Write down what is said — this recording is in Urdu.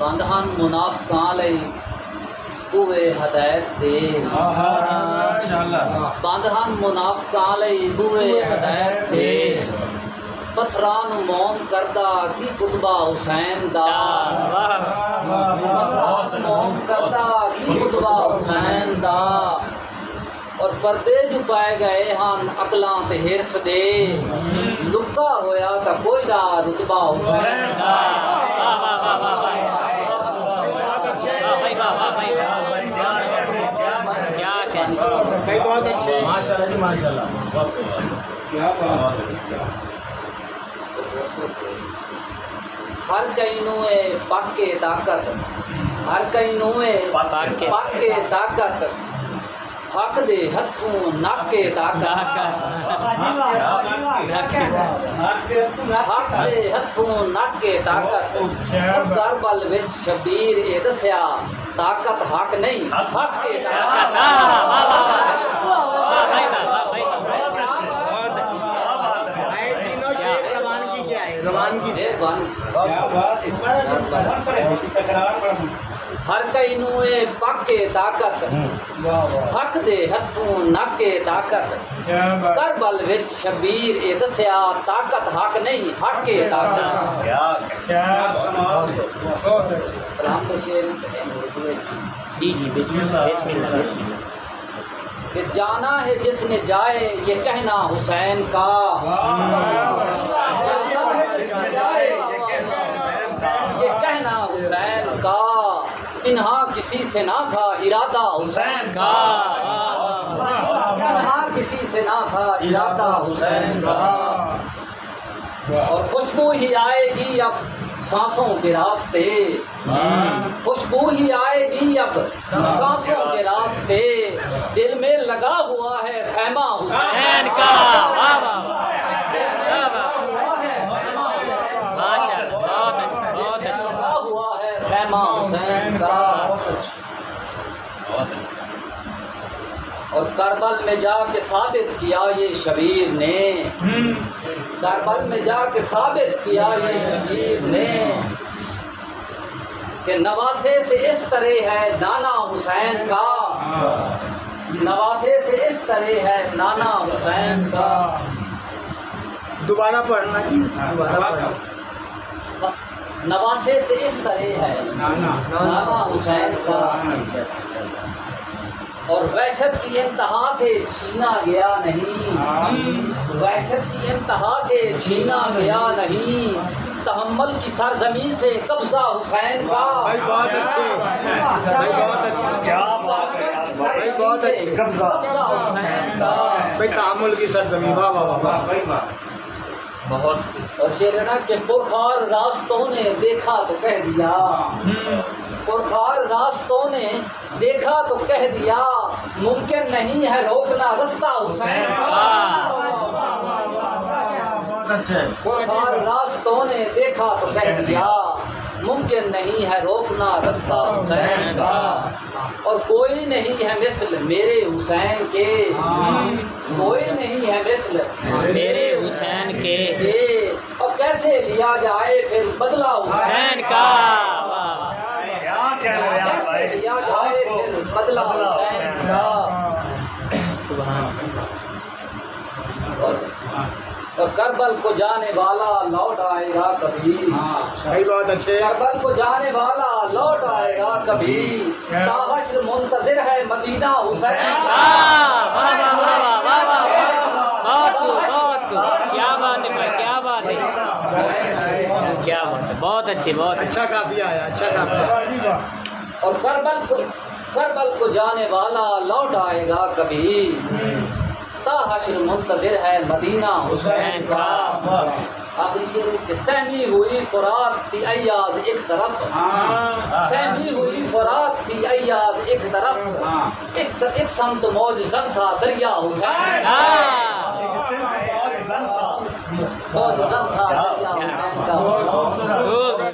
بندہن منافقان لئی بوئے ہدایت دے بندہن منافقان لئی بوئے ہدایت دے پتھران موم کردہ کی خطبہ حسین دا پتھران موم کردہ کی خطبہ حسین دا اور پردے جو پائے گئے ہن عقلاں تے ہرس دے لکا ہویا تا کوئی دا رتبہ حسین دا بہت اچھے ماشاءاللہ جی ماشاءاللہ کیا بات ہے ہر کئی نوے پاکے طاقت ہر کئی نوے پاکے طاقت حق دے ہتھوں ناکے طاقت حق دے ہتھوں ناکے طاقت کربل وچ شبیر اے دسیا طاقت حق نہیں حق کے طاقت ہر کئی نوے پاکے طاقت حق دے ہتھوں ناکے طاقت کربل وچ شبیر اے دسیا طاقت حق نہیں حق کے طاقت سلام کا شعر جی جی بسم اللہ بسم اللہ بسم اللہ کہ جانا ہے جس نے جائے یہ کہنا حسین کا یہ کہنا حسین کا انہا کسی سے نہ تھا ارادہ حسین کا انہا کسی سے نہ تھا ارادہ حسین کا اور خوشبو ہی آئے گی اب سانسوں کے راستے خوشبو ہی آئے گی اب سانسوں کے راستے دل میں لگا ہوا ہے خیمہ حسین کا لگا ہوا ہے خیمہ حسین کا اور کربل میں جا کے ثابت کیا یہ شبیر نے کربل میں جا کے ثابت کیا یہ شبیر نے کہ نواسے سے اس طرح ہے نانا حسین کا نواسے سے اس طرح ہے نانا حسین کا دوبارہ پڑھنا جی دوبارہ پڑھنا نواسے سے اس طرح ہے نانا حسین کا اور وحشت کی انتہا سے چھینا گیا نہیں وحشت کی انتہا سے چھینا گیا نہیں تحمل کی سرزمین سے قبضہ حسین کا بھائی بہت اچھے بھائی بہت اچھے بھائی بہت اچھے قبضہ حسین کا بھائی تعامل کی سرزمین واہ واہ واہ بہت اور شعر ہے نا کہ پرخار راستوں نے دیکھا تو کہہ دیا پرخار راستوں نے دیکھا تو کہہ دیا ممکن نہیں ہے روکنا رستہ حسین کا پرخار راستوں نے دیکھا تو کہہ دیا ممکن نہیں ہے روکنا رستہ حسین کا اور کوئی نہیں ہے مثل میرے حسین کے کوئی نہیں ہے مثل میرے حسین کے اور کیسے لیا جائے پھر بدلہ حسین کا کیسے لیا جائے پھر بدلہ حسین کا سبحان اور کربل کو جانے والا لوٹ آئے گا کبھی بھائی بہت اچھے کربل کو جانے والا لوٹ آئے گا کبھی تا حشر منتظر ہے مدینہ حسین کا کیا بات ہے بھائی کیا بات ہے کیا بات ہے بہت اچھی بہت اچھا کافی آیا اچھا کافی اور کربل کو جانے والا لوٹ آئے گا کبھی تا حشر منتظر ہے مدینہ حسین کا آخری شعر کہ سہمی ہوئی فرات تھی ایاز ایک طرف سہمی ہوئی فرات تھی ایاز ایک طرف ایک سمت موج زن تھا دریا حسین موج زن تھا دریا حسین کا